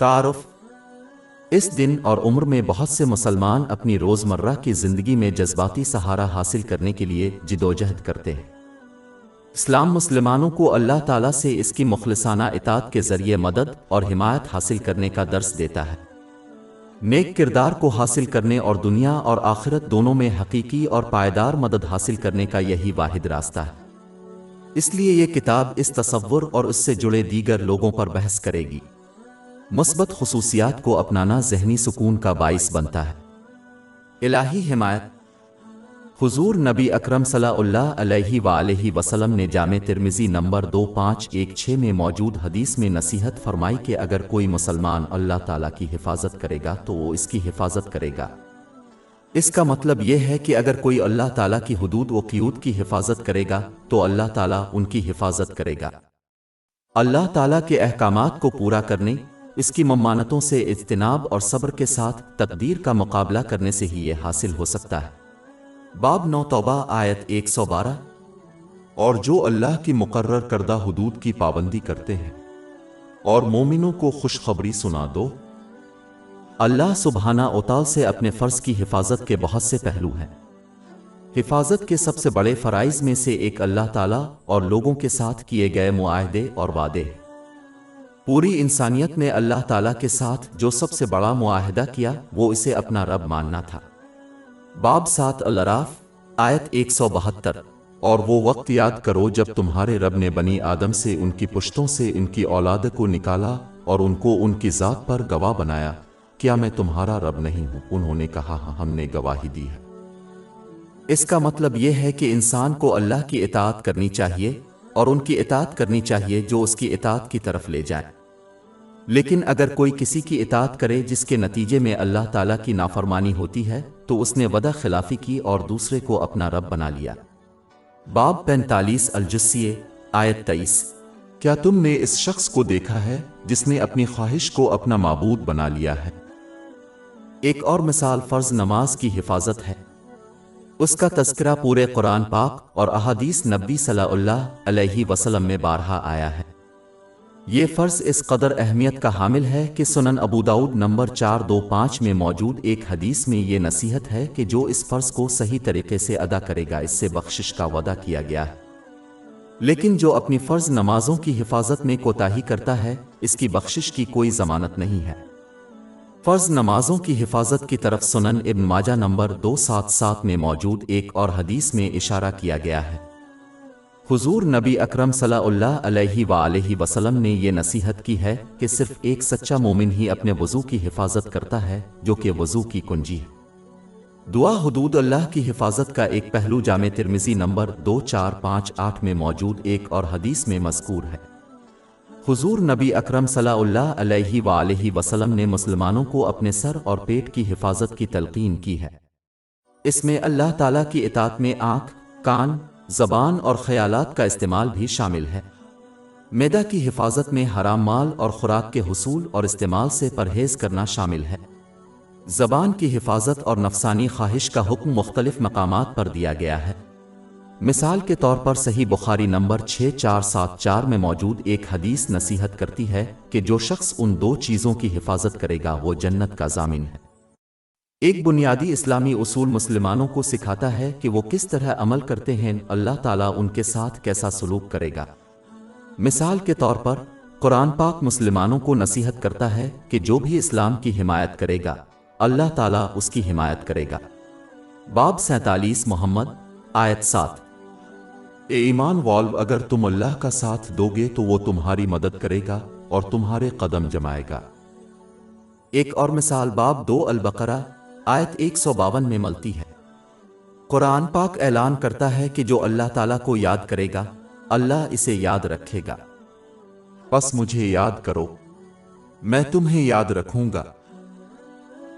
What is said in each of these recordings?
تعارف۔ اس دن اور عمر میں بہت سے مسلمان اپنی روزمرہ کی زندگی میں جذباتی سہارا حاصل کرنے کے لیے جدوجہد کرتے ہیں۔ اسلام مسلمانوں کو اللہ تعالیٰ سے اس کی مخلصانہ اطاعت کے ذریعے مدد اور حمایت حاصل کرنے کا درس دیتا ہے۔ نیک کردار کو حاصل کرنے اور دنیا اور آخرت دونوں میں حقیقی اور پائیدار مدد حاصل کرنے کا یہی واحد راستہ ہے۔ اس لیے یہ کتاب اس تصور اور اس سے جڑے دیگر لوگوں پر بحث کرے گی۔ مثبت خصوصیات کو اپنانا ذہنی سکون کا باعث بنتا ہے۔ الہی حمایت۔ حضور نبی اکرم صلی اللہ علیہ وآلہ وسلم نے جامع ترمذی نمبر 2516 میں موجود حدیث میں نصیحت فرمائی کہ اگر کوئی مسلمان اللہ تعالیٰ کی حفاظت کرے گا تو وہ اس کی حفاظت کرے گا۔ اس کا مطلب یہ ہے کہ اگر کوئی اللہ تعالیٰ کی حدود و قیود کی حفاظت کرے گا تو اللہ تعالیٰ ان کی حفاظت کرے گا۔ اللہ تعالیٰ کے احکامات کو پورا کرنے، اس کی ممانعتوں سے اجتناب اور صبر کے ساتھ تقدیر کا مقابلہ کرنے سے ہی یہ حاصل ہو سکتا ہے۔ باب 9 توبہ آیت 112۔ اور جو اللہ کی مقرر کردہ حدود کی پابندی کرتے ہیں اور مومنوں کو خوشخبری سنا دو۔ اللہ سبحانہ وتعالی سے اپنے فرض کی حفاظت کے بہت سے پہلو ہیں۔ حفاظت کے سب سے بڑے فرائض میں سے ایک اللہ تعالیٰ اور لوگوں کے ساتھ کیے گئے معاہدے اور وعدے ہیں۔ پوری انسانیت نے اللہ تعالیٰ کے ساتھ جو سب سے بڑا معاہدہ کیا وہ اسے اپنا رب ماننا تھا۔ باب 7 الاعراف آیت 172۔ اور وہ وقت یاد کرو جب تمہارے رب نے بنی آدم سے ان کی پشتوں سے ان کی اولاد کو نکالا اور ان کو ان کی ذات پر گواہ بنایا، کیا میں تمہارا رب نہیں ہوں؟ انہوں نے کہا ہاں، ہم نے گواہی دی ہے۔ اس کا مطلب یہ ہے کہ انسان کو اللہ کی اطاعت کرنی چاہیے اور ان کی اطاعت کرنی چاہیے جو اس کی اطاعت کی طرف لے جائیں۔ لیکن اگر کوئی کسی کی اطاعت کرے جس کے نتیجے میں اللہ تعالیٰ کی نافرمانی ہوتی ہے تو اس نے وعدہ خلافی کی اور دوسرے کو اپنا رب بنا لیا۔ باب 45 الجثیہ آیت 23۔ کیا تم نے اس شخص کو دیکھا ہے جس نے اپنی خواہش کو اپنا معبود بنا لیا ہے؟ ایک اور مثال فرض نماز کی حفاظت ہے۔ اس کا تذکرہ پورے قرآن پاک اور احادیث نبی صلی اللہ علیہ وسلم میں بارہا آیا ہے۔ یہ فرض اس قدر اہمیت کا حامل ہے کہ سنن ابو داؤد نمبر 425 میں موجود ایک حدیث میں یہ نصیحت ہے کہ جو اس فرض کو صحیح طریقے سے ادا کرے گا اس سے بخشش کا وعدہ کیا گیا ہے، لیکن جو اپنی فرض نمازوں کی حفاظت میں کوتاہی کرتا ہے اس کی بخشش کی کوئی ضمانت نہیں ہے۔ فرض نمازوں کی حفاظت کی طرف سنن ابن ماجہ نمبر 277 میں موجود ایک اور حدیث میں اشارہ کیا گیا ہے۔ حضور نبی اکرم صلی اللہ علیہ وآلہ وسلم نے یہ نصیحت کی ہے کہ صرف ایک سچا مومن ہی اپنے وضو کی حفاظت کرتا ہے جو کہ وضو کی کنجی ہے۔ دعا حدود اللہ کی حفاظت کا ایک پہلو جامع ترمذی نمبر 2458 میں موجود ایک اور حدیث میں مذکور ہے۔ حضور نبی اکرم صلی اللہ علیہ وآلہ وسلم نے مسلمانوں کو اپنے سر اور پیٹ کی حفاظت کی تلقین کی ہے۔ اس میں اللہ تعالیٰ کی اطاعت میں آنکھ، کان، زبان اور خیالات کا استعمال بھی شامل ہے۔ معدہ کی حفاظت میں حرام مال اور خوراک کے حصول اور استعمال سے پرہیز کرنا شامل ہے۔ زبان کی حفاظت اور نفسانی خواہش کا حکم مختلف مقامات پر دیا گیا ہے۔ مثال کے طور پر صحیح بخاری نمبر 6474 میں موجود ایک حدیث نصیحت کرتی ہے کہ جو شخص ان دو چیزوں کی حفاظت کرے گا وہ جنت کا ضامن ہے۔ ایک بنیادی اسلامی اصول مسلمانوں کو سکھاتا ہے کہ وہ کس طرح عمل کرتے ہیں، اللہ تعالیٰ ان کے ساتھ کیسا سلوک کرے گا۔ مثال کے طور پر قرآن پاک مسلمانوں کو نصیحت کرتا ہے کہ جو بھی اسلام کی حمایت کرے گا اللہ تعالیٰ اس کی حمایت کرے گا۔ باب 47 محمد آیت 7۔ اے ایمان والو، اگر تم اللہ کا ساتھ دو گے تو وہ تمہاری مدد کرے گا اور تمہارے قدم جمائے گا۔ ایک اور مثال باب 2 البقرہ آیت 152 میں ملتی ہے۔ قرآن پاک اعلان کرتا ہے کہ جو اللہ تعالیٰ کو یاد کرے گا اللہ اسے یاد رکھے گا۔ پس مجھے یاد کرو، میں تمہیں یاد رکھوں گا۔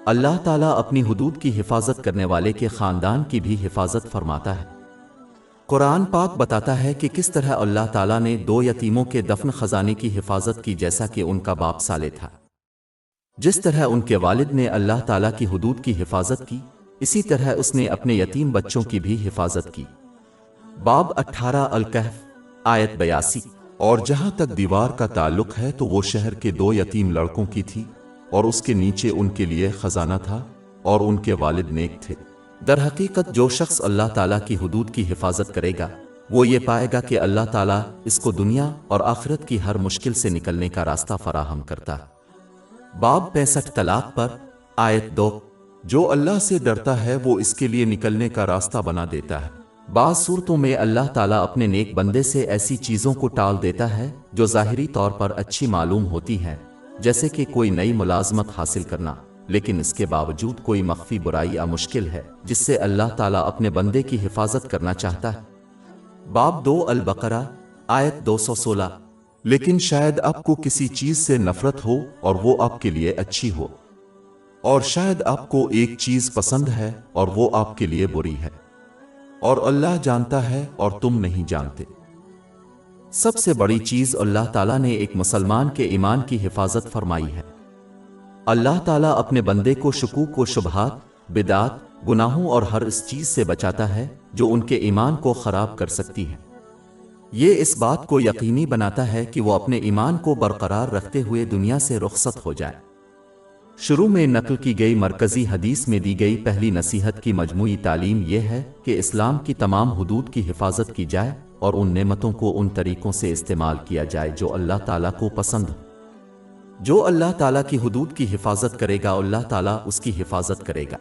اللہ تعالیٰ اپنی حدود کی حفاظت کرنے والے کے خاندان کی بھی حفاظت فرماتا ہے۔ قرآن پاک بتاتا ہے کہ کس طرح اللہ تعالیٰ نے 2 یتیموں کے دفن خزانے کی حفاظت کی، جیسا کہ ان کا باپ صالح تھا۔ جس طرح ان کے والد نے اللہ تعالیٰ کی حدود کی حفاظت کی، اسی طرح اس نے اپنے یتیم بچوں کی بھی حفاظت کی۔ باب 18 الکہف آیت 82۔ اور جہاں تک دیوار کا تعلق ہے تو وہ شہر کے 2 یتیم لڑکوں کی تھی، اور اس کے نیچے ان کے لیے خزانہ تھا، اور ان کے والد نیک تھے۔ در حقیقت جو شخص اللہ تعالیٰ کی حدود کی حفاظت کرے گا وہ یہ پائے گا کہ اللہ تعالیٰ اس کو دنیا اور آخرت کی ہر مشکل سے نکلنے کا راستہ فراہم کرتا ہے۔ باب 65 طلاق پر آیت 2۔ جو اللہ سے ڈرتا ہے وہ اس کے لیے نکلنے کا راستہ بنا دیتا ہے۔ بعض صورتوں میں اللہ تعالیٰ اپنے نیک بندے سے ایسی چیزوں کو ٹال دیتا ہے جو ظاہری طور پر اچھی معلوم ہوتی ہیں، جیسے کہ کوئی نئی ملازمت حاصل کرنا، لیکن اس کے باوجود کوئی مخفی برائی یا مشکل ہے جس سے اللہ تعالیٰ اپنے بندے کی حفاظت کرنا چاہتا ہے۔ باب 2 البقرہ آیت 216۔ لیکن شاید آپ کو کسی چیز سے نفرت ہو اور وہ آپ کے لیے اچھی ہو، اور شاید آپ کو ایک چیز پسند ہے اور وہ آپ کے لیے بری ہے، اور اللہ جانتا ہے اور تم نہیں جانتے۔ سب سے بڑی چیز اللہ تعالیٰ نے ایک مسلمان کے ایمان کی حفاظت فرمائی ہے۔ اللہ تعالیٰ اپنے بندے کو شکوک و شبہات، بدعات، گناہوں اور ہر اس چیز سے بچاتا ہے جو ان کے ایمان کو خراب کر سکتی ہے۔ یہ اس بات کو یقینی بناتا ہے کہ وہ اپنے ایمان کو برقرار رکھتے ہوئے دنیا سے رخصت ہو جائے۔ شروع میں نقل کی گئی مرکزی حدیث میں دی گئی پہلی نصیحت کی مجموعی تعلیم یہ ہے کہ اسلام کی تمام حدود کی حفاظت کی جائے اور ان نعمتوں کو ان طریقوں سے استعمال کیا جائے جو اللہ تعالیٰ کو پسند ہو۔ جو اللہ تعالیٰ کی حدود کی حفاظت کرے گا اللہ تعالیٰ اس کی حفاظت کرے گا۔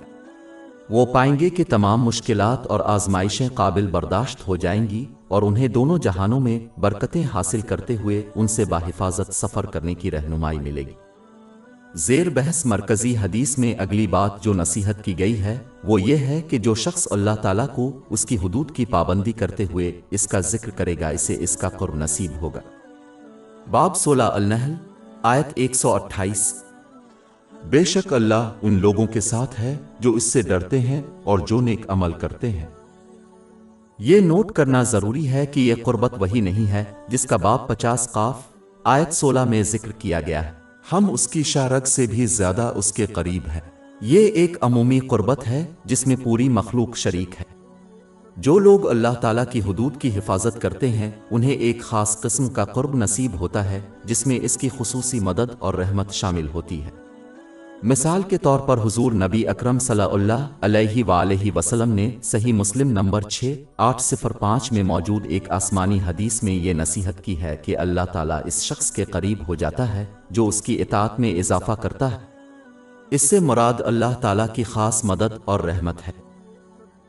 وہ پائیں گے کہ تمام مشکلات اور آزمائشیں قابل برداشت ہو جائیں گی اور انہیں دونوں جہانوں میں برکتیں حاصل کرتے ہوئے ان سے باحفاظت سفر کرنے کی رہنمائی ملے گی۔ زیر بحث مرکزی حدیث میں اگلی بات جو نصیحت کی گئی ہے وہ یہ ہے کہ جو شخص اللہ تعالیٰ کو اس کی حدود کی پابندی کرتے ہوئے اس کا ذکر کرے گا اسے اس کا قرب نصیب ہوگا۔ باب 16 النحل آیت 128۔ بے شک اللہ ان لوگوں کے ساتھ ہے جو اس سے ڈرتے ہیں اور جو نیک عمل کرتے ہیں۔ یہ نوٹ کرنا ضروری ہے کہ یہ قربت وہی نہیں ہے جس کا باب 50 قاف آیت 16 میں ذکر کیا گیا ہے۔ ہم اس کی شارک سے بھی زیادہ اس کے قریب ہیں۔ یہ ایک عمومی قربت ہے جس میں پوری مخلوق شریک ہے۔ جو لوگ اللہ تعالیٰ کی حدود کی حفاظت کرتے ہیں انہیں ایک خاص قسم کا قرب نصیب ہوتا ہے جس میں اس کی خصوصی مدد اور رحمت شامل ہوتی ہے۔ مثال کے طور پر حضور نبی اکرم صلی اللہ علیہ وآلہ وسلم نے صحیح مسلم نمبر 6805 میں موجود ایک آسمانی حدیث میں یہ نصیحت کی ہے کہ اللہ تعالیٰ اس شخص کے قریب ہو جاتا ہے جو اس کی اطاعت میں اضافہ کرتا ہے۔ اس سے مراد اللہ تعالیٰ کی خاص مدد اور رحمت ہے۔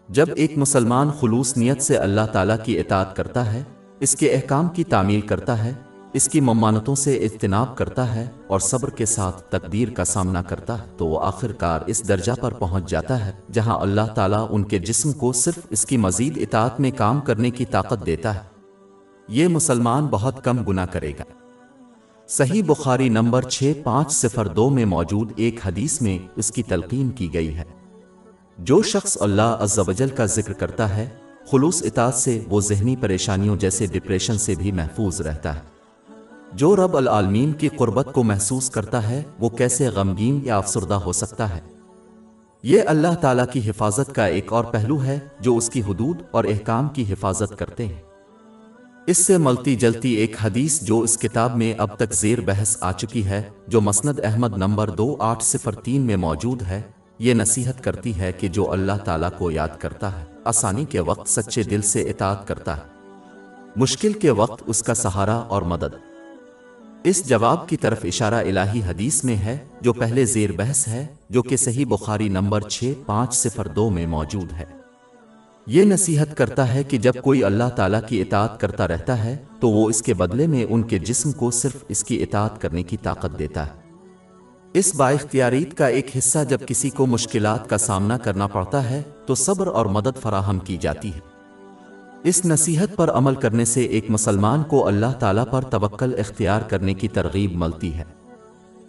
جب ایک مسلمان خلوص نیت سے اللہ تعالیٰ کی اطاعت کرتا ہے، اس کے احکام کی تعمیل کرتا ہے، اس کی ممانعتوں سے اجتناب کرتا ہے اور صبر کے ساتھ تقدیر کا سامنا کرتا ہے تو وہ آخر کار اس درجہ پر پہنچ جاتا ہے جہاں اللہ تعالیٰ ان کے جسم کو صرف اس کی مزید اطاعت میں کام کرنے کی طاقت دیتا ہے۔ یہ مسلمان بہت کم گناہ کرے گا۔ صحیح بخاری نمبر 6502 میں موجود ایک حدیث میں اس کی تلقین کی گئی ہے۔ جو شخص اللہ عز و جل کا ذکر کرتا ہے خلوص اطاعت سے وہ ذہنی پریشانیوں جیسے ڈپریشن سے بھی محفوظ رہتا ہے۔ جو رب العالمین کی قربت کو محسوس کرتا ہے وہ کیسے غمگین یا افسردہ ہو سکتا ہے؟ یہ اللہ تعالیٰ کی حفاظت کا ایک اور پہلو ہے جو اس کی حدود اور احکام کی حفاظت کرتے ہیں۔ اس سے ملتی جلتی ایک حدیث جو اس کتاب میں اب تک زیر بحث آ چکی ہے جو مسند احمد نمبر 2803 میں موجود ہے، یہ نصیحت کرتی ہے کہ جو اللہ تعالیٰ کو یاد کرتا ہے آسانی کے وقت سچے دل سے اطاعت کرتا ہے، مشکل کے وقت اس کا سہارا اور مدد۔ اس جواب کی طرف اشارہ الہی حدیث میں ہے جو پہلے زیر بحث ہے جو کہ صحیح بخاری نمبر 6502 میں موجود ہے۔ یہ نصیحت کرتا ہے کہ جب کوئی اللہ تعالیٰ کی اطاعت کرتا رہتا ہے تو وہ اس کے بدلے میں ان کے جسم کو صرف اس کی اطاعت کرنے کی طاقت دیتا ہے۔ اس بااختیاریت کا ایک حصہ جب کسی کو مشکلات کا سامنا کرنا پڑتا ہے تو صبر اور مدد فراہم کی جاتی ہے۔ اس نصیحت پر عمل کرنے سے ایک مسلمان کو اللہ تعالیٰ پر توکل اختیار کرنے کی ترغیب ملتی ہے۔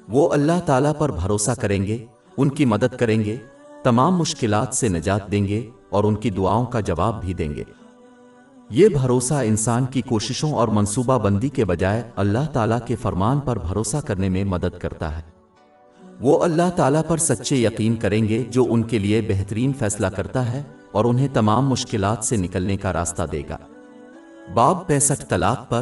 وہ اللہ تعالیٰ پر بھروسہ کریں گے، ان کی مدد کریں گے، تمام مشکلات سے نجات دیں گے اور ان کی دعاؤں کا جواب بھی دیں گے۔ یہ بھروسہ انسان کی کوششوں اور منصوبہ بندی کے بجائے اللہ تعالیٰ کے فرمان پر بھروسہ کرنے میں مدد کرتا ہے۔ وہ اللہ تعالیٰ پر سچے یقین کریں گے جو ان کے لیے بہترین فیصلہ کرتا ہے اور انہیں تمام مشکلات سے نکلنے کا راستہ دے گا۔ باب 65 طلاق پر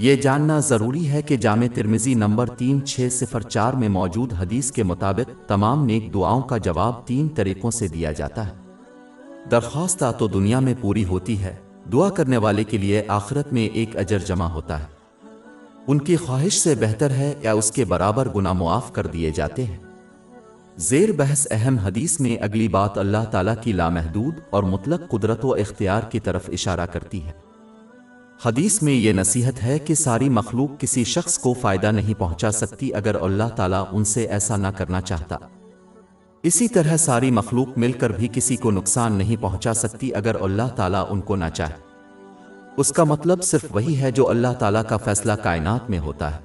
یہ جاننا ضروری ہے کہ جامع ترمذی نمبر 3604 میں موجود حدیث کے مطابق تمام نیک دعاؤں کا جواب 3 طریقوں سے دیا جاتا ہے۔ درخواست تو دنیا میں پوری ہوتی ہے، دعا کرنے والے کے لیے آخرت میں ایک اجر جمع ہوتا ہے، ان کی خواہش سے بہتر ہے یا اس کے برابر گناہ معاف کر دیے جاتے ہیں۔ زیر بحث اہم حدیث میں اگلی بات اللہ تعالیٰ کی لامحدود اور مطلق قدرت و اختیار کی طرف اشارہ کرتی ہے۔ حدیث میں یہ نصیحت ہے کہ ساری مخلوق کسی شخص کو فائدہ نہیں پہنچا سکتی اگر اللہ تعالیٰ ان سے ایسا نہ کرنا چاہتا۔ اسی طرح ساری مخلوق مل کر بھی کسی کو نقصان نہیں پہنچا سکتی اگر اللہ تعالیٰ ان کو نہ چاہے۔ اس کا مطلب صرف وہی ہے جو اللہ تعالیٰ کا فیصلہ کائنات میں ہوتا ہے۔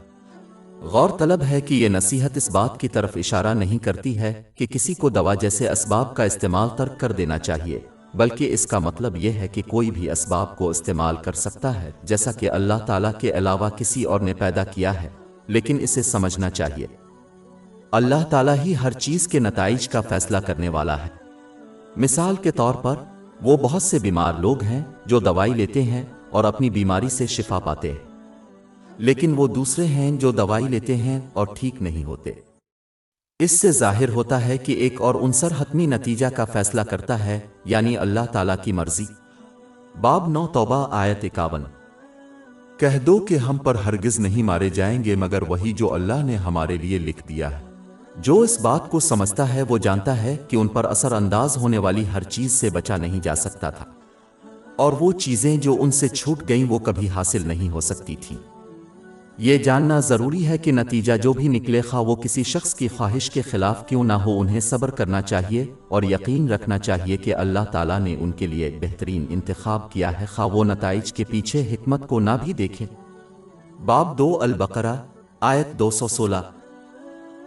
غور طلب ہے کہ یہ نصیحت اس بات کی طرف اشارہ نہیں کرتی ہے کہ کسی کو دوا جیسے اسباب کا استعمال ترک کر دینا چاہیے، بلکہ اس کا مطلب یہ ہے کہ کوئی بھی اسباب کو استعمال کر سکتا ہے جیسا کہ اللہ تعالیٰ کے علاوہ کسی اور نے پیدا کیا ہے، لیکن اسے سمجھنا چاہیے اللہ تعالیٰ ہی ہر چیز کے نتائج کا فیصلہ کرنے والا ہے۔ مثال کے طور پر وہ بہت سے بیمار لوگ ہیں جو دوائی لیتے ہیں اور اپنی بیماری سے شفا پاتے ہیں، لیکن وہ دوسرے ہیں جو دوائی لیتے ہیں اور ٹھیک نہیں ہوتے۔ اس سے ظاہر ہوتا ہے کہ ایک اور عنصر حتمی نتیجہ کا فیصلہ کرتا ہے، یعنی اللہ تعالیٰ کی مرضی۔ باب 9 توبہ آیت 51۔ کہہ دو کہ ہم پر ہرگز نہیں مارے جائیں گے مگر وہی جو اللہ نے ہمارے لیے لکھ دیا ہے۔ جو اس بات کو سمجھتا ہے وہ جانتا ہے کہ ان پر اثر انداز ہونے والی ہر چیز سے بچا نہیں جا سکتا تھا، اور وہ چیزیں جو ان سے چھوٹ گئیں وہ کبھی حاصل نہیں ہو سکتی تھیں۔ یہ جاننا ضروری ہے کہ نتیجہ جو بھی نکلے خواہ وہ کسی شخص کی خواہش کے خلاف کیوں نہ ہو، انہیں صبر کرنا چاہیے اور یقین رکھنا چاہیے کہ اللہ تعالیٰ نے ان کے لیے بہترین انتخاب کیا ہے، خواہ وہ نتائج کے پیچھے حکمت کو نہ بھی دیکھیں۔ باب 2 البقرہ آیت 216۔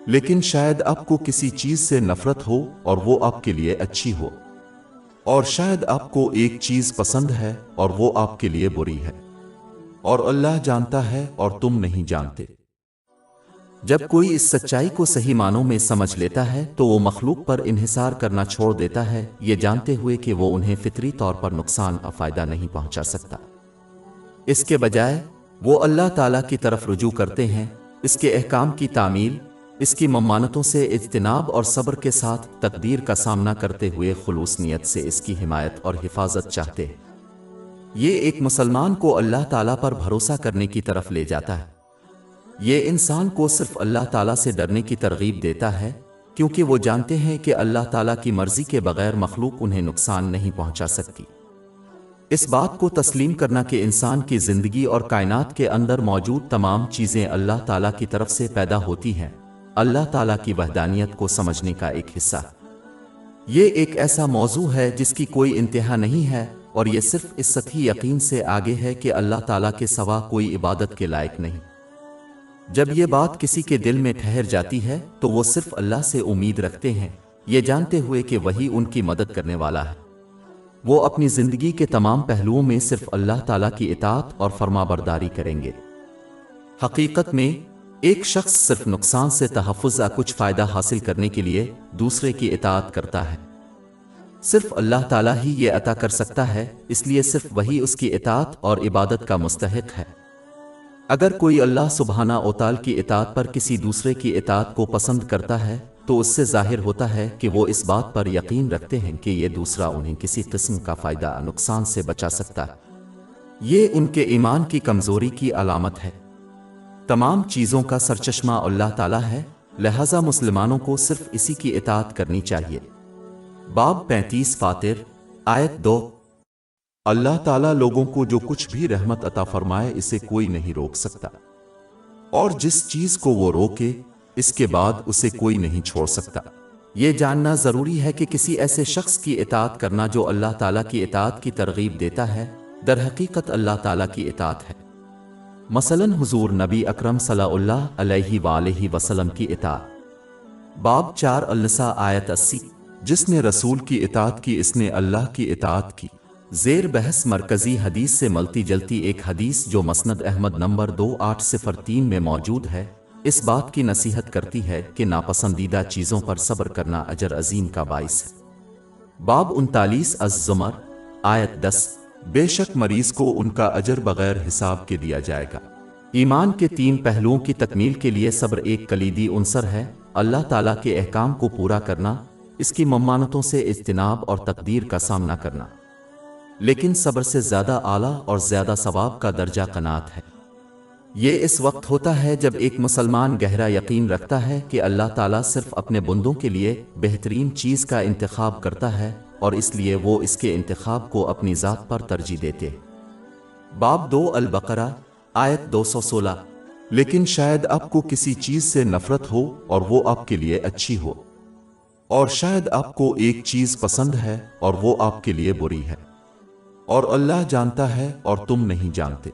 لیکن شاید آپ کو کسی چیز سے نفرت ہو اور وہ آپ کے لیے اچھی ہو، اور شاید آپ کو ایک چیز پسند ہے اور وہ آپ کے لیے بری ہے، اور اللہ جانتا ہے اور تم نہیں جانتے۔ جب کوئی اس سچائی کو صحیح معنوں میں سمجھ لیتا ہے تو وہ مخلوق پر انحصار کرنا چھوڑ دیتا ہے، یہ جانتے ہوئے کہ وہ انہیں فطری طور پر نقصان اور فائدہ نہیں پہنچا سکتا۔ اس کے بجائے وہ اللہ تعالیٰ کی طرف رجوع کرتے ہیں، اس کے احکام کی تعمیل، اس کی ممانتوں سے اجتناب اور صبر کے ساتھ تقدیر کا سامنا کرتے ہوئے خلوص نیت سے اس کی حمایت اور حفاظت چاہتے ہیں۔ یہ ایک مسلمان کو اللہ تعالیٰ پر بھروسہ کرنے کی طرف لے جاتا ہے۔ یہ انسان کو صرف اللہ تعالیٰ سے ڈرنے کی ترغیب دیتا ہے، کیونکہ وہ جانتے ہیں کہ اللہ تعالیٰ کی مرضی کے بغیر مخلوق انہیں نقصان نہیں پہنچا سکتی۔ اس بات کو تسلیم کرنا کہ انسان کی زندگی اور کائنات کے اندر موجود تمام چیزیں اللہ تعالیٰ کی طرف سے پیدا ہوتی ہیں، اللہ تعالیٰ کی وحدانیت کو سمجھنے کا ایک حصہ۔ یہ ایک ایسا موضوع ہے جس کی کوئی انتہا نہیں ہے، اور یہ صرف اس سطحی یقین سے آگے ہے کہ اللہ تعالیٰ کے سوا کوئی عبادت کے لائق نہیں۔ جب یہ بات کسی کے دل میں ٹھہر جاتی ہے تو وہ صرف اللہ سے امید رکھتے ہیں، یہ جانتے ہوئے کہ وہی ان کی مدد کرنے والا ہے۔ وہ اپنی زندگی کے تمام پہلوؤں میں صرف اللہ تعالیٰ کی اطاعت اور فرمانبرداری کریں گے۔ حقیقت میں ایک شخص صرف نقصان سے تحفظ یا کچھ فائدہ حاصل کرنے کے لیے دوسرے کی اطاعت کرتا ہے۔ صرف اللہ تعالیٰ ہی یہ عطا کر سکتا ہے، اس لیے صرف وہی اس کی اطاعت اور عبادت کا مستحق ہے۔ اگر کوئی اللہ سبحانہ و تعالی کی اطاعت پر کسی دوسرے کی اطاعت کو پسند کرتا ہے تو اس سے ظاہر ہوتا ہے کہ وہ اس بات پر یقین رکھتے ہیں کہ یہ دوسرا انہیں کسی قسم کا فائدہ نقصان سے بچا سکتا ہے۔ یہ ان کے ایمان کی کمزوری کی علامت ہے۔ تمام چیزوں کا سرچشمہ اللہ تعالیٰ ہے، لہذا مسلمانوں کو صرف اسی کی اطاعت کرنی چاہیے۔ باب 35 فاطر آیت 2۔ اللہ تعالیٰ لوگوں کو جو کچھ بھی رحمت عطا فرمائے اسے کوئی نہیں روک سکتا، اور جس چیز کو وہ روکے اس کے بعد اسے کوئی نہیں چھوڑ سکتا۔ یہ جاننا ضروری ہے کہ کسی ایسے شخص کی اطاعت کرنا جو اللہ تعالیٰ کی اطاعت کی ترغیب دیتا ہے، در حقیقت اللہ تعالیٰ کی اطاعت ہے۔ مثلاً حضور نبی اکرم صلی اللہ علیہ وآلہ وسلم کی اطاعت۔ باب 4 النساء آیت 80۔ جس نے رسول کی اطاعت کی اس نے اللہ کی اطاعت کی۔ زیر بحث مرکزی حدیث سے ملتی جلتی ایک حدیث جو مسند احمد نمبر 2803 میں موجود ہے، اس بات کی نصیحت کرتی ہے کہ ناپسندیدہ چیزوں پر صبر کرنا اجر عظیم کا باعث ہے۔ باب 39 الزمر آیت 10۔ بے شک مریض کو ان کا اجر بغیر حساب کے دیا جائے گا۔ ایمان کے 3 پہلوؤں کی تکمیل کے لیے صبر ایک کلیدی عنصر ہے۔ اللہ تعالیٰ کے احکام کو پورا کرنا، اس کی ممانعتوں سے اجتناب اور تقدیر کا سامنا کرنا۔ لیکن صبر سے زیادہ اعلیٰ اور زیادہ ثواب کا درجہ قناعت ہے۔ یہ اس وقت ہوتا ہے جب ایک مسلمان گہرا یقین رکھتا ہے کہ اللہ تعالیٰ صرف اپنے بندوں کے لیے بہترین چیز کا انتخاب کرتا ہے اور اس لیے وہ اس کے انتخاب کو اپنی ذات پر ترجیح دیتے ہیں۔ باب 2 البقرہ آیت 216۔ لیکن شاید آپ کو کسی چیز سے نفرت ہو اور وہ آپ کے لیے اچھی ہو، اور شاید آپ کو ایک چیز پسند ہے اور وہ آپ کے لیے بری ہے، اور اللہ جانتا ہے اور تم نہیں جانتے۔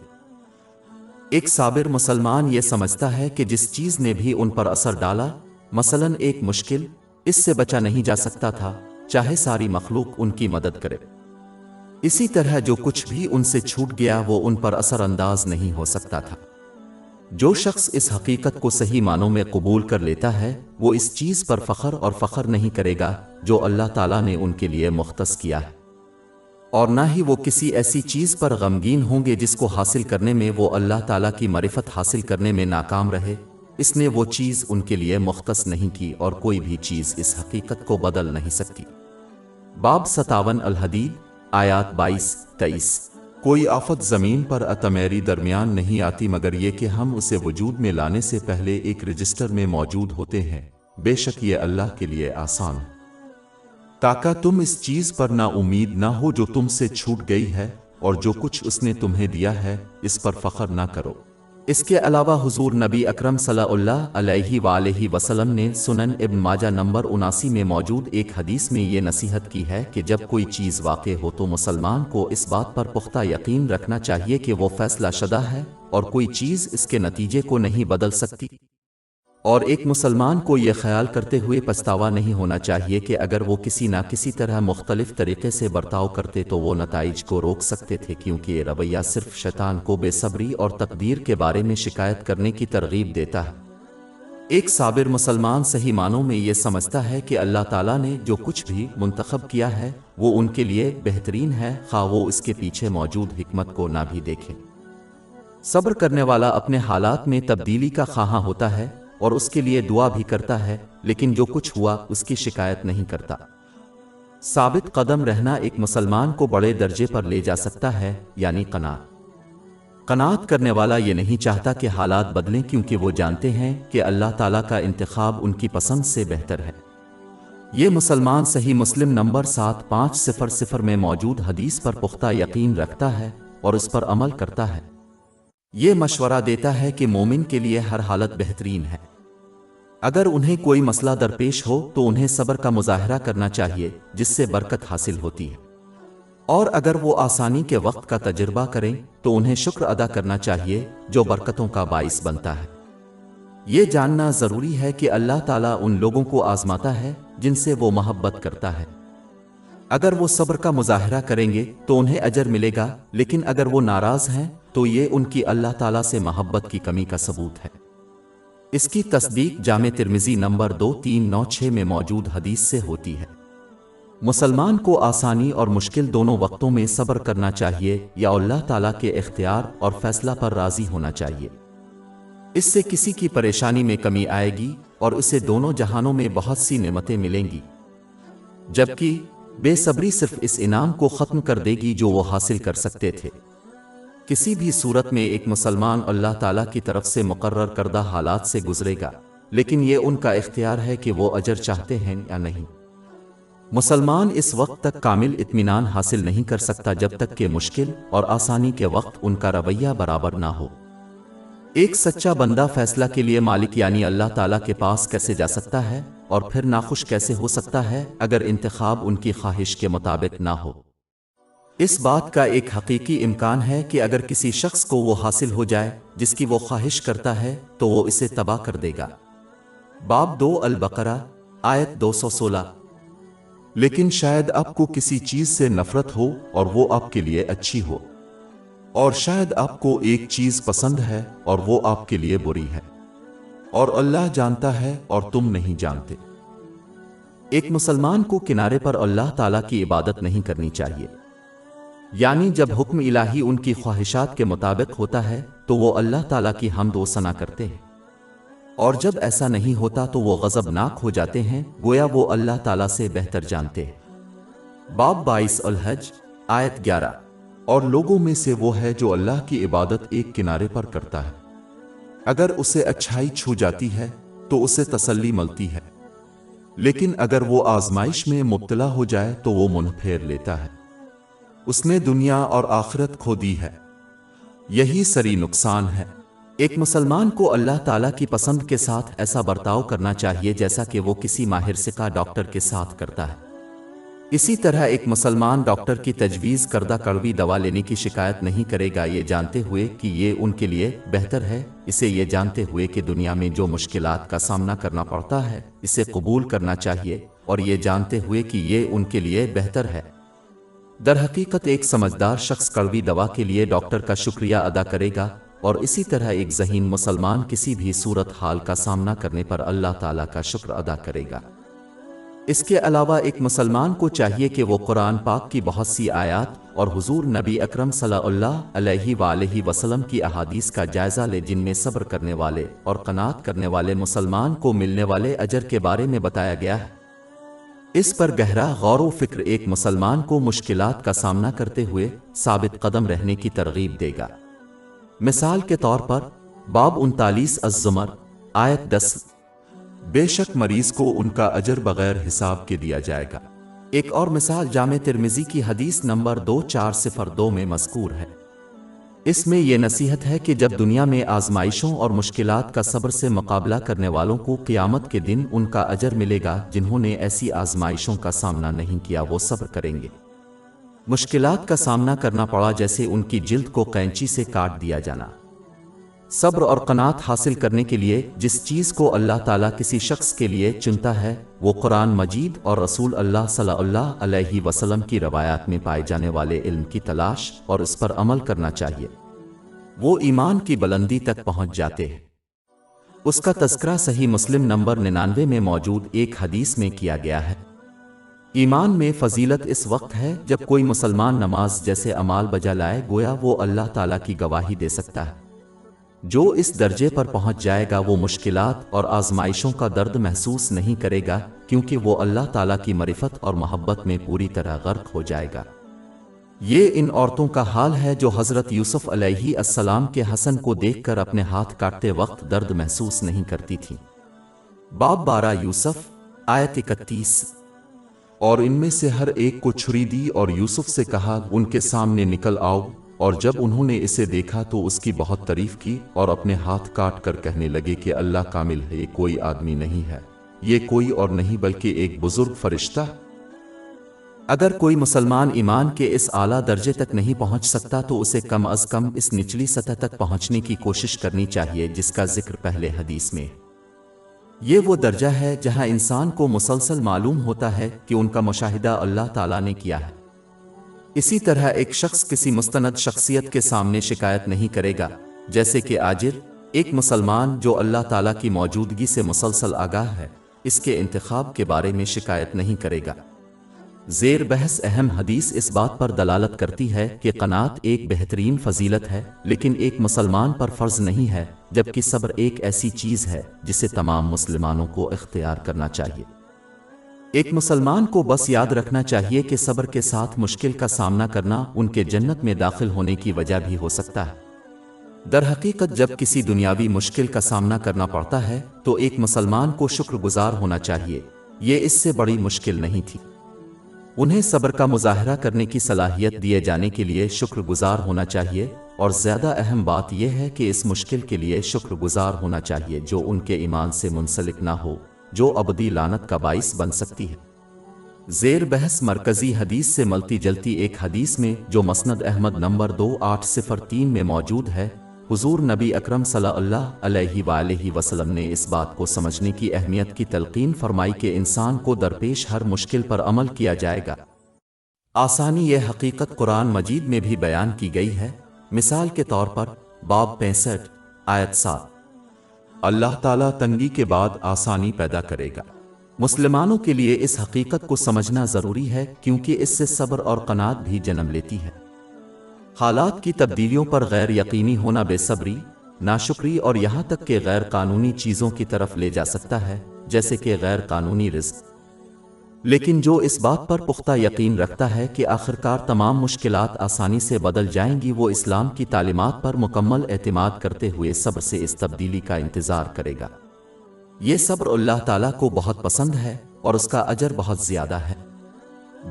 ایک صابر مسلمان یہ سمجھتا ہے کہ جس چیز نے بھی ان پر اثر ڈالا، مثلاً ایک مشکل، اس سے بچا نہیں جا سکتا تھا، چاہے ساری مخلوق ان کی مدد کرے۔ اسی طرح جو کچھ بھی ان سے چھوٹ گیا وہ ان پر اثر انداز نہیں ہو سکتا تھا۔ جو شخص اس حقیقت کو صحیح معنوں میں قبول کر لیتا ہے، وہ اس چیز پر فخر نہیں کرے گا جو اللہ تعالیٰ نے ان کے لیے مختص کیا ہے، اور نہ ہی وہ کسی ایسی چیز پر غمگین ہوں گے جس کو حاصل کرنے میں وہ اللہ تعالیٰ کی معرفت حاصل کرنے میں ناکام رہے۔ اس نے وہ چیز ان کے لیے مختص نہیں کی اور کوئی بھی چیز اس حقیقت کو بدل نہیں سکتی۔ باب 57 الحدید آیات 22-23۔ کوئی آفت زمین پر اتمیری درمیان نہیں آتی مگر یہ کہ ہم اسے وجود میں لانے سے پہلے ایک رجسٹر میں موجود ہوتے ہیں، بے شک یہ اللہ کے لیے آسان ہے، تاکہ تم اس چیز پر نا امید نہ ہو جو تم سے چھوٹ گئی ہے، اور جو کچھ اس نے تمہیں دیا ہے اس پر فخر نہ کرو۔ اس کے علاوہ حضور نبی اکرم صلی اللہ علیہ وآلہ وسلم نے سنن ابن ماجہ نمبر 79 میں موجود ایک حدیث میں یہ نصیحت کی ہے کہ جب کوئی چیز واقع ہو تو مسلمان کو اس بات پر پختہ یقین رکھنا چاہیے کہ وہ فیصلہ شدہ ہے اور کوئی چیز اس کے نتیجے کو نہیں بدل سکتی، اور ایک مسلمان کو یہ خیال کرتے ہوئے پچھتاوا نہیں ہونا چاہیے کہ اگر وہ کسی نہ کسی طرح مختلف طریقے سے برتاؤ کرتے تو وہ نتائج کو روک سکتے تھے، کیونکہ یہ رویہ صرف شیطان کو بے صبری اور تقدیر کے بارے میں شکایت کرنے کی ترغیب دیتا ہے۔ ایک صابر مسلمان صحیح معنوں میں یہ سمجھتا ہے کہ اللہ تعالیٰ نے جو کچھ بھی منتخب کیا ہے وہ ان کے لیے بہترین ہے، خواہ وہ اس کے پیچھے موجود حکمت کو نہ بھی دیکھے۔ صبر کرنے والا اپنے حالات میں تبدیلی کا خواہاں ہوتا ہے اور اس کے لیے دعا بھی کرتا ہے، لیکن جو کچھ ہوا اس کی شکایت نہیں کرتا۔ ثابت قدم رہنا ایک مسلمان کو بڑے درجے پر لے جا سکتا ہے، یعنی قناعت کرنے والا یہ نہیں چاہتا کہ حالات بدلیں، کیونکہ وہ جانتے ہیں کہ اللہ تعالیٰ کا انتخاب ان کی پسند سے بہتر ہے۔ یہ مسلمان صحیح مسلم نمبر 7500 میں موجود حدیث پر پختہ یقین رکھتا ہے اور اس پر عمل کرتا ہے۔ یہ مشورہ دیتا ہے کہ مومن کے لیے ہر حالت بہترین ہے۔ اگر انہیں کوئی مسئلہ درپیش ہو تو انہیں صبر کا مظاہرہ کرنا چاہیے، جس سے برکت حاصل ہوتی ہے، اور اگر وہ آسانی کے وقت کا تجربہ کریں تو انہیں شکر ادا کرنا چاہیے جو برکتوں کا باعث بنتا ہے۔ یہ جاننا ضروری ہے کہ اللہ تعالیٰ ان لوگوں کو آزماتا ہے جن سے وہ محبت کرتا ہے۔ اگر وہ صبر کا مظاہرہ کریں گے تو انہیں اجر ملے گا، لیکن اگر وہ ناراض ہیں تو یہ ان کی اللہ تعالیٰ سے محبت کی کمی کا ثبوت ہے۔ اس کی تصدیق جامع ترمذی نمبر 2396 میں موجود حدیث سے ہوتی ہے۔ مسلمان کو آسانی اور مشکل دونوں وقتوں میں صبر کرنا چاہیے یا اللہ تعالیٰ کے اختیار اور فیصلہ پر راضی ہونا چاہیے۔ اس سے کسی کی پریشانی میں کمی آئے گی اور اسے دونوں جہانوں میں بہت سی نعمتیں ملیں گی، جبکہ بے صبری صرف اس انعام کو ختم کر دے گی جو وہ حاصل کر سکتے تھے۔ کسی بھی صورت میں ایک مسلمان اللہ تعالیٰ کی طرف سے مقرر کردہ حالات سے گزرے گا، لیکن یہ ان کا اختیار ہے کہ وہ اجر چاہتے ہیں یا نہیں۔ مسلمان اس وقت تک کامل اطمینان حاصل نہیں کر سکتا جب تک کہ مشکل اور آسانی کے وقت ان کا رویہ برابر نہ ہو۔ ایک سچا بندہ فیصلہ کے لیے مالک یعنی اللہ تعالیٰ کے پاس کیسے جا سکتا ہے اور پھر ناخوش کیسے ہو سکتا ہے اگر انتخاب ان کی خواہش کے مطابق نہ ہو؟ اس بات کا ایک حقیقی امکان ہے کہ اگر کسی شخص کو وہ حاصل ہو جائے جس کی وہ خواہش کرتا ہے تو وہ اسے تباہ کر دے گا۔ باب 2 البقرہ آیت 216۔ لیکن شاید آپ کو کسی چیز سے نفرت ہو اور وہ آپ کے لیے اچھی ہو، اور شاید آپ کو ایک چیز پسند ہے اور وہ آپ کے لیے بری ہے، اور اللہ جانتا ہے اور تم نہیں جانتے۔ ایک مسلمان کو کنارے پر اللہ تعالیٰ کی عبادت نہیں کرنی چاہیے، یعنی جب حکم الہی ان کی خواہشات کے مطابق ہوتا ہے تو وہ اللہ تعالیٰ کی حمد و ثنا کرتے ہیں، اور جب ایسا نہیں ہوتا تو وہ غضبناک ہو جاتے ہیں، گویا وہ اللہ تعالیٰ سے بہتر جانتے ہیں۔ باب 22 الحج آیت 11۔ اور لوگوں میں سے وہ ہے جو اللہ کی عبادت ایک کنارے پر کرتا ہے، اگر اسے اچھائی چھو جاتی ہے تو اسے تسلی ملتی ہے، لیکن اگر وہ آزمائش میں مبتلا ہو جائے تو وہ منہ پھیر لیتا ہے، اس نے دنیا اور آخرت کھو دی ہے، یہی سری نقصان ہے۔ ایک مسلمان کو اللہ تعالیٰ کی پسند کے ساتھ ایسا برتاؤ کرنا چاہیے جیسا کہ وہ کسی ماہر ثقہ ڈاکٹر کے ساتھ کرتا ہے۔ اسی طرح ایک مسلمان ڈاکٹر کی تجویز کردہ کڑوی دوا لینے کی شکایت نہیں کرے گا، یہ جانتے ہوئے کہ یہ ان کے لیے بہتر ہے، اسے یہ جانتے ہوئے کہ دنیا میں جو مشکلات کا سامنا کرنا پڑتا ہے اسے قبول کرنا چاہیے، اور یہ جانتے ہوئے کہ یہ ان کے لیے بہتر ہے۔ در حقیقت ایک سمجھدار شخص کڑوی دوا کے لیے ڈاکٹر کا شکریہ ادا کرے گا، اور اسی طرح ایک ذہین مسلمان کسی بھی صورت حال کا سامنا کرنے پر اللہ تعالیٰ کا شکر ادا کرے گا۔ اس کے علاوہ ایک مسلمان کو چاہیے کہ وہ قرآن پاک کی بہت سی آیات اور حضور نبی اکرم صلی اللہ علیہ وآلہ وسلم کی احادیث کا جائزہ لے جن میں صبر کرنے والے اور قناعت کرنے والے مسلمان کو ملنے والے اجر کے بارے میں بتایا گیا ہے۔ اس پر گہرا غور و فکر ایک مسلمان کو مشکلات کا سامنا کرتے ہوئے ثابت قدم رہنے کی ترغیب دے گا۔ مثال کے طور پر باب 39 الزمر آیت 10، بے شک مریض کو ان کا اجر بغیر حساب کے دیا جائے گا۔ ایک اور مثال جامع ترمذی کی حدیث نمبر 2402 میں مذکور ہے۔ اس میں یہ نصیحت ہے کہ جب دنیا میں آزمائشوں اور مشکلات کا صبر سے مقابلہ کرنے والوں کو قیامت کے دن ان کا اجر ملے گا، جنہوں نے ایسی آزمائشوں کا سامنا نہیں کیا وہ صبر کریں گے۔ مشکلات کا سامنا کرنا پڑا جیسے ان کی جلد کو قینچی سے کاٹ دیا جانا۔ صبر اور قناعت حاصل کرنے کے لیے جس چیز کو اللہ تعالیٰ کسی شخص کے لیے چنتا ہے وہ قرآن مجید اور رسول اللہ صلی اللہ علیہ وسلم کی روایات میں پائے جانے والے علم کی تلاش اور اس پر عمل کرنا چاہیے۔ وہ ایمان کی بلندی تک پہنچ جاتے ہیں۔ اس کا تذکرہ صحیح مسلم نمبر 99 میں موجود ایک حدیث میں کیا گیا ہے۔ ایمان میں فضیلت اس وقت ہے جب کوئی مسلمان نماز جیسے اعمال بجا لائے، گویا وہ اللہ تعالیٰ کی گواہی دے سکتا ہے۔ جو اس درجے پر پہنچ جائے گا وہ مشکلات اور آزمائشوں کا درد محسوس نہیں کرے گا، کیونکہ وہ اللہ تعالیٰ کی معرفت اور محبت میں پوری طرح غرق ہو جائے گا۔ یہ ان عورتوں کا حال ہے جو حضرت یوسف علیہ السلام کے حسن کو دیکھ کر اپنے ہاتھ کاٹتے وقت درد محسوس نہیں کرتی تھیں۔ باب 12 یوسف آیت 31۔ اور ان میں سے ہر ایک کو چھری دی اور یوسف سے کہا ان کے سامنے نکل آؤ، اور جب انہوں نے اسے دیکھا تو اس کی بہت تعریف کی اور اپنے ہاتھ کاٹ کر کہنے لگے کہ اللہ کامل ہے، یہ کوئی آدمی نہیں ہے، یہ کوئی اور نہیں بلکہ ایک بزرگ فرشتہ۔ اگر کوئی مسلمان ایمان کے اس اعلیٰ درجے تک نہیں پہنچ سکتا تو اسے کم از کم اس نچلی سطح تک پہنچنے کی کوشش کرنی چاہیے جس کا ذکر پہلے حدیث میں۔ یہ وہ درجہ ہے جہاں انسان کو مسلسل معلوم ہوتا ہے کہ ان کا مشاہدہ اللہ تعالیٰ نے کیا ہے۔ اسی طرح ایک شخص کسی مستند شخصیت کے سامنے شکایت نہیں کرے گا، جیسے کہ آجر، ایک مسلمان جو اللہ تعالیٰ کی موجودگی سے مسلسل آگاہ ہے، اس کے انتخاب کے بارے میں شکایت نہیں کرے گا۔ زیر بحث اہم حدیث اس بات پر دلالت کرتی ہے کہ قناعت ایک بہترین فضیلت ہے، لیکن ایک مسلمان پر فرض نہیں ہے، جبکہ صبر ایک ایسی چیز ہے جسے تمام مسلمانوں کو اختیار کرنا چاہیے۔ ایک مسلمان کو بس یاد رکھنا چاہیے کہ صبر کے ساتھ مشکل کا سامنا کرنا ان کے جنت میں داخل ہونے کی وجہ بھی ہو سکتا ہے۔ در حقیقت جب کسی دنیاوی مشکل کا سامنا کرنا پڑتا ہے تو ایک مسلمان کو شکر گزار ہونا چاہیے، یہ اس سے بڑی مشکل نہیں تھی۔ انہیں صبر کا مظاہرہ کرنے کی صلاحیت دیے جانے کے لیے شکر گزار ہونا چاہیے، اور زیادہ اہم بات یہ ہے کہ اس مشکل کے لیے شکر گزار ہونا چاہیے جو ان کے ایمان سے منسلک نہ ہو، جو ابدی لعنت کا باعث بن سکتی ہے۔ زیر بحث مرکزی حدیث سے ملتی جلتی ایک حدیث میں جو مسند احمد نمبر 2803 میں موجود ہے، حضور نبی اکرم صلی اللہ علیہ وآلہ وسلم نے اس بات کو سمجھنے کی اہمیت کی تلقین فرمائی کہ انسان کو درپیش ہر مشکل پر عمل کیا جائے گا۔ آسانی یہ حقیقت قرآن مجید میں بھی بیان کی گئی ہے۔ مثال کے طور پر باب 65 آیت 7، اللہ تعالیٰ تنگی کے بعد آسانی پیدا کرے گا۔ مسلمانوں کے لیے اس حقیقت کو سمجھنا ضروری ہے کیونکہ اس سے صبر اور قناعت بھی جنم لیتی ہے۔ حالات کی تبدیلیوں پر غیر یقینی ہونا بے صبری، ناشکری اور یہاں تک کہ غیر قانونی چیزوں کی طرف لے جا سکتا ہے، جیسے کہ غیر قانونی رزق۔ لیکن جو اس بات پر پختہ یقین رکھتا ہے کہ آخرکار تمام مشکلات آسانی سے بدل جائیں گی، وہ اسلام کی تعلیمات پر مکمل اعتماد کرتے ہوئے صبر سے اس تبدیلی کا انتظار کرے گا۔ یہ صبر اللہ تعالیٰ کو بہت پسند ہے اور اس کا اجر بہت زیادہ ہے۔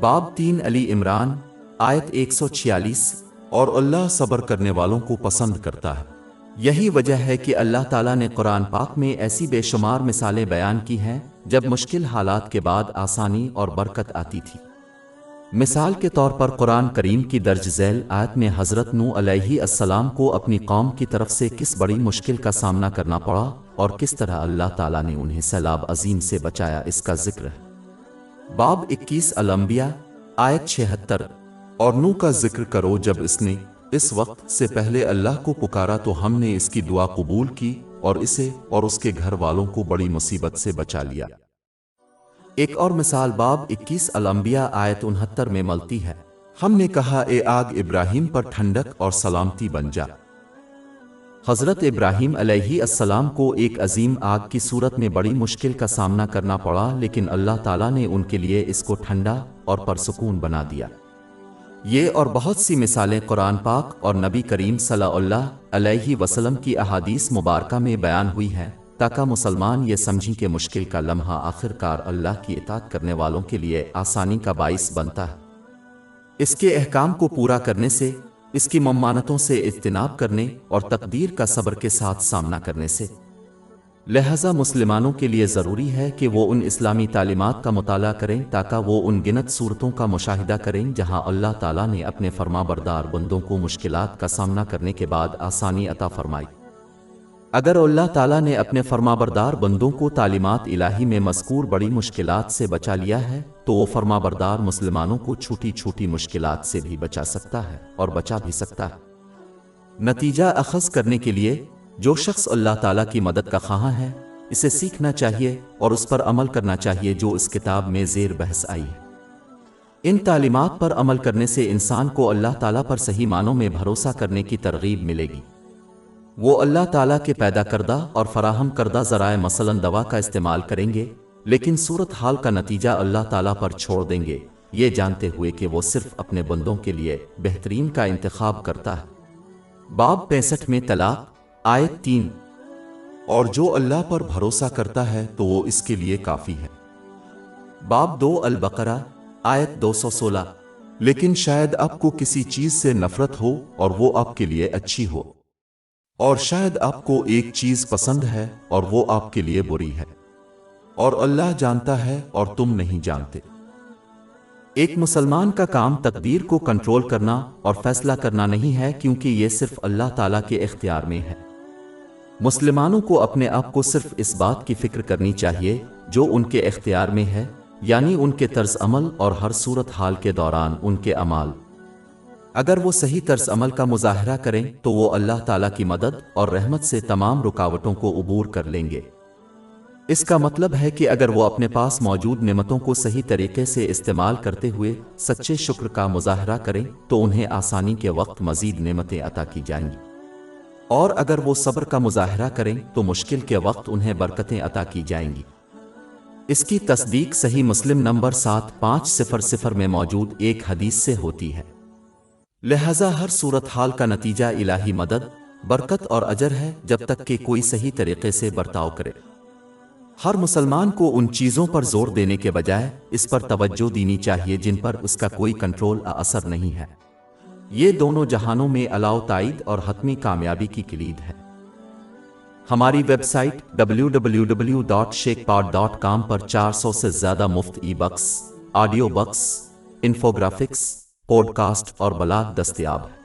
باب 3 علی عمران آیت 146۔ اور اللہ صبر کرنے والوں کو پسند کرتا ہے۔ یہی وجہ ہے کہ اللہ تعالیٰ نے قرآن پاک میں ایسی بے شمار مثالیں بیان کی ہیں جب مشکل حالات کے بعد آسانی اور برکت آتی تھی۔ مثال کے طور پر قرآن کریم کی درج ذیل آیت میں حضرت نوح علیہ السلام کو اپنی قوم کی طرف سے کس بڑی مشکل کا سامنا کرنا پڑا اور کس طرح اللہ تعالیٰ نے انہیں سیلاب عظیم سے بچایا، اس کا ذکر ہے۔ باب 21 الانبیاء آیت 76۔ اور نوح کا ذکر کرو جب اس نے اس وقت سے پہلے اللہ کو پکارا تو ہم نے اس کی دعا قبول کی اور اسے اور اس کے گھر والوں کو بڑی مصیبت سے بچا لیا۔ ایک اور مثال باب 21 الانبیاء آیت 69 میں ملتی ہے۔ ہم نے کہا اے آگ ابراہیم پر ٹھنڈک اور سلامتی بن جا۔ حضرت ابراہیم علیہ السلام کو ایک عظیم آگ کی صورت میں بڑی مشکل کا سامنا کرنا پڑا، لیکن اللہ تعالیٰ نے ان کے لیے اس کو ٹھنڈا اور پرسکون بنا دیا۔ یہ اور بہت سی مثالیں قرآن پاک اور نبی کریم صلی اللہ علیہ وسلم کی احادیث مبارکہ میں بیان ہوئی ہیں تاکہ مسلمان یہ سمجھیں کہ مشکل کا لمحہ آخرکار اللہ کی اطاعت کرنے والوں کے لیے آسانی کا باعث بنتا ہے۔ اس کے احکام کو پورا کرنے سے، اس کی ممانتوں سے اجتناب کرنے اور تقدیر کا صبر کے ساتھ سامنا کرنے سے۔ لہذا مسلمانوں کے لیے ضروری ہے کہ وہ ان اسلامی تعلیمات کا مطالعہ کریں تاکہ وہ ان گنت صورتوں کا مشاہدہ کریں جہاں اللہ تعالیٰ نے اپنے فرمانبردار بندوں کو مشکلات کا سامنا کرنے کے بعد آسانی عطا فرمائی۔ اگر اللہ تعالیٰ نے اپنے فرمانبردار بندوں کو تعلیمات الہی میں مذکور بڑی مشکلات سے بچا لیا ہے تو وہ فرمانبردار مسلمانوں کو چھوٹی چھوٹی مشکلات سے بھی بچا سکتا ہے اور بچا بھی سکتا ہے۔ نتیجہ اخذ کرنے کے لیے جو شخص اللہ تعالیٰ کی مدد کا خواہاں ہے، اسے سیکھنا چاہیے اور اس پر عمل کرنا چاہیے جو اس کتاب میں زیر بحث آئی ہے۔ ان تعلیمات پر عمل کرنے سے انسان کو اللہ تعالیٰ پر صحیح معنوں میں بھروسہ کرنے کی ترغیب ملے گی۔ وہ اللہ تعالیٰ کے پیدا کردہ اور فراہم کردہ ذرائع مثلاً دوا کا استعمال کریں گے، لیکن صورتحال کا نتیجہ اللہ تعالیٰ پر چھوڑ دیں گے، یہ جانتے ہوئے کہ وہ صرف اپنے بندوں کے لیے بہترین کا انتخاب کرتا ہے۔ باب 65 میں طلاق آیت 3۔ اور جو اللہ پر بھروسہ کرتا ہے تو وہ اس کے لیے کافی ہے۔ باب 2 البقرہ آیت 216۔ لیکن شاید آپ کو کسی چیز سے نفرت ہو اور وہ آپ کے لیے اچھی ہو، اور شاید آپ کو ایک چیز پسند ہے اور وہ آپ کے لیے بری ہے، اور اللہ جانتا ہے اور تم نہیں جانتے۔ ایک مسلمان کا کام تقدیر کو کنٹرول کرنا اور فیصلہ کرنا نہیں ہے، کیونکہ یہ صرف اللہ تعالیٰ کے اختیار میں ہے۔ مسلمانوں کو اپنے آپ کو صرف اس بات کی فکر کرنی چاہیے جو ان کے اختیار میں ہے، یعنی ان کے طرز عمل اور ہر صورت حال کے دوران ان کے اعمال۔ اگر وہ صحیح طرز عمل کا مظاہرہ کریں تو وہ اللہ تعالیٰ کی مدد اور رحمت سے تمام رکاوٹوں کو عبور کر لیں گے۔ اس کا مطلب ہے کہ اگر وہ اپنے پاس موجود نعمتوں کو صحیح طریقے سے استعمال کرتے ہوئے سچے شکر کا مظاہرہ کریں تو انہیں آسانی کے وقت مزید نعمتیں عطا کی جائیں گی، اور اگر وہ صبر کا مظاہرہ کریں تو مشکل کے وقت انہیں برکتیں عطا کی جائیں گی۔ اس کی تصدیق صحیح مسلم نمبر 7500 میں موجود ایک حدیث سے ہوتی ہے۔ لہذا ہر صورتحال کا نتیجہ الہی مدد، برکت اور اجر ہے جب تک کہ کوئی صحیح طریقے سے برتاؤ کرے۔ ہر مسلمان کو ان چیزوں پر زور دینے کے بجائے اس پر توجہ دینی چاہیے جن پر اس کا کوئی کنٹرول اثر نہیں ہے۔ یہ دونوں جہانوں میں علاؤ تائید اور حتمی کامیابی کی کلید ہے۔ ہماری ویب سائٹ www.sheikhpod.com پر 400 سے زیادہ مفت ebooks, audiobooks, infographics, podcast اور بلاگ دستیاب ہے۔